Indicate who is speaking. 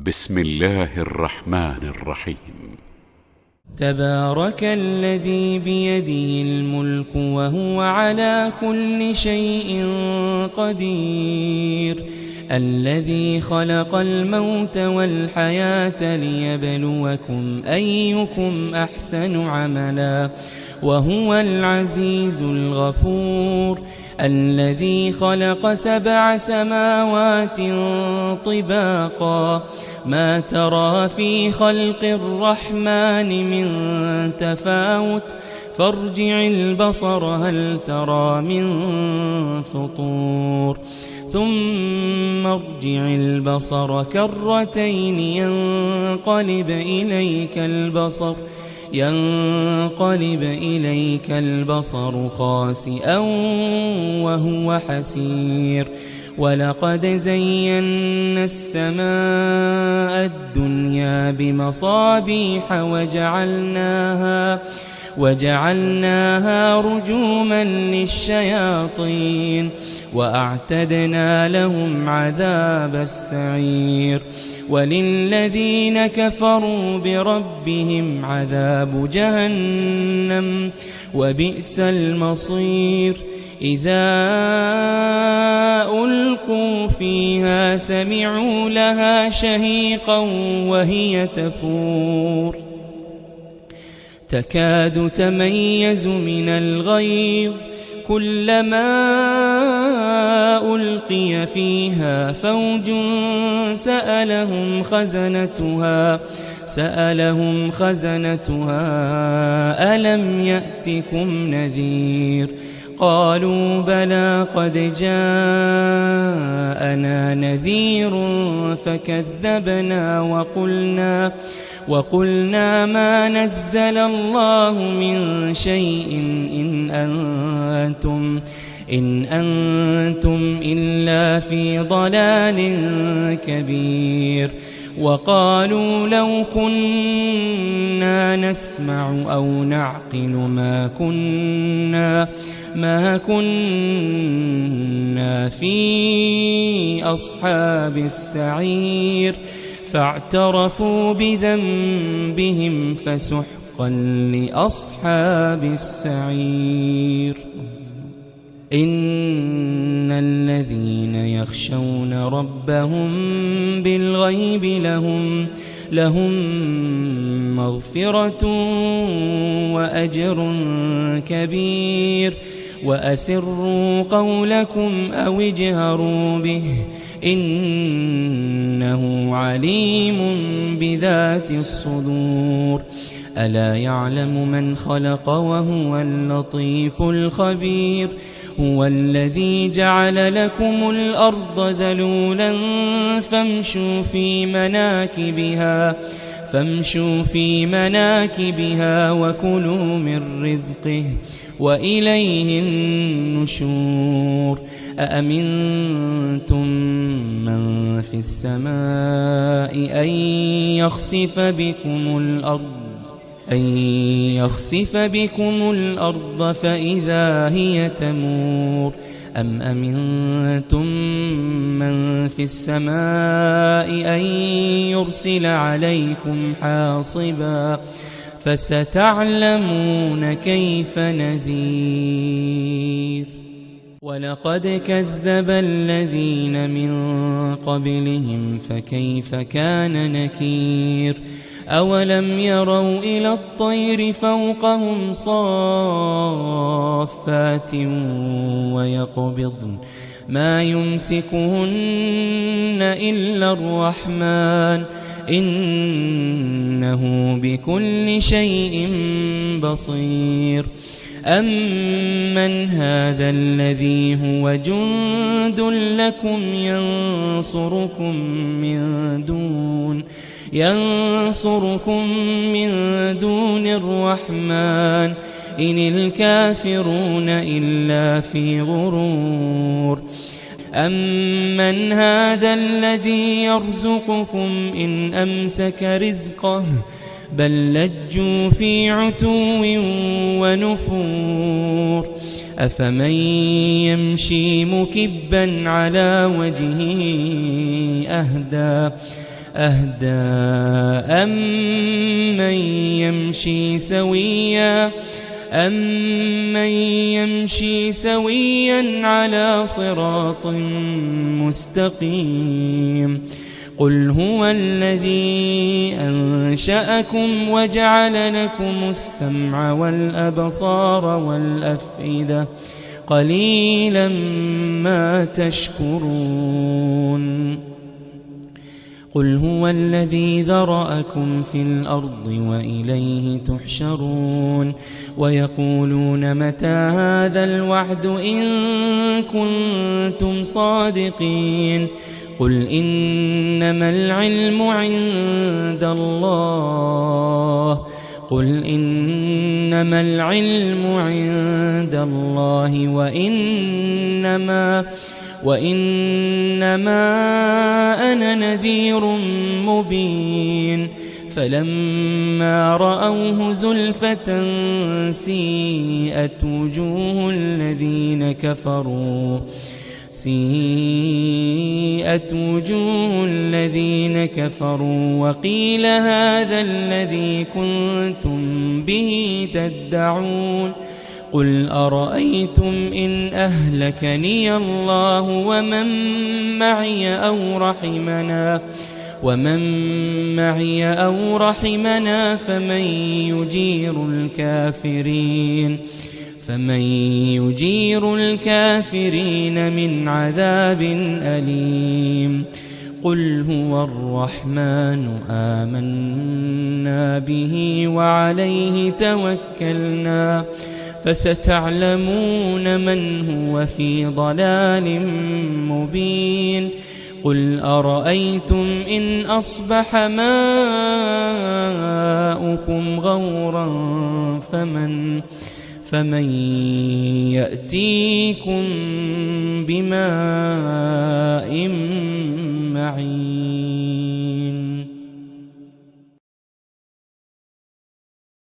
Speaker 1: بسم الله الرحمن الرحيم.
Speaker 2: تبارك الذي بيده الملك وهو على كل شيء قدير، الذي خلق الموت والحياة ليبلوكم أيكم أحسن عملا، وهو العزيز الغفور، الذي خلق 7 سماوات طباقا، ما ترى في خلق الرحمن من تفاوت، فارجع البصر هل ترى من فطور، ثم ارجع البصر كرتين ينقلب إليك البصر خاسئا وهو حسير، ولقد زينا السماء الدنيا بمصابيح وجعلناها رجوما للشياطين، وأعتدنا لهم عذاب السعير، وللذين كفروا بربهم عذاب جهنم وبئس المصير، إذا ألقوا فيها سمعوا لها شهيقا وهي تفور، تكاد تميز من الغيظ، كلما ألقي فيها فوج سألهم خزنتها ألم يأتكم نذير، قالوا بلى قد جاءنا نذير فكذبنا وقلنا ما نزل الله من شيء إن أنتم إلا في ضلال كبير، وقالوا لو كنا نسمع أو نعقل ما كنا في أصحاب السعير، فاعترفوا بذنبهم فسحقا لأصحاب السعير. إن الذين يخشون ربهم بالغيب لهم مغفرة وأجر كبير، وأسروا قولكم أو اجهروا به إنه عليم بذات الصدور، ألا يعلم من خلق وهو اللطيف الخبير، هو الذي جعل لكم الأرض ذلولا فامشوا في مناكبها وكلوا من رزقه وإليه النشور، أأمنتم من في السماء أن يخسف بكم الأرض فإذا هي تمور، أم أمنتم من في السماء أن يرسل عليكم حاصبا، فستعلمون كيف نذير. ولقد كذب الذين من قبلهم فكيف كان نكير، أولم يروا إلى الطير فوقهم صافات ويقبضن ما يمسكهن إلا الرحمن إنه بكل شيء بصير، أمن هذا الذي هو جند لكم ينصركم من دون الرحمن إن الكافرون إلا في غرور، أمن هذا الذي يرزقكم إن أمسك رزقه بل لجوا في عتو ونفور، أفمن يمشي مكبا على وجهه أهدى أهدى أمن يمشي سويا على صراط مستقيم قل هو الذي أنشأكم وجعل لكم السمع والأبصار والأفئدة قليلا ما تشكرون قل هو الذي ذرأكم في الأرض وإليه تحشرون ويقولون متى هذا الوعد إن كنتم صادقين قل إنما العلم عند الله وإنما أنا نذير مبين فلما رأوه زلفة سيئت وجوه الذين كفروا وقيل هذا الذي كنتم به تدعون قل أرأيتم إن أهلكني الله ومن معي أو رحمنا فمن يجير الكافرين من عذاب أليم قل هو الرحمن آمنا به وعليه توكلنا فستعلمون من هو في ضلال مبين قل أرأيتم إن أصبح ماؤكم غورا فمن يأتيكم بماء معين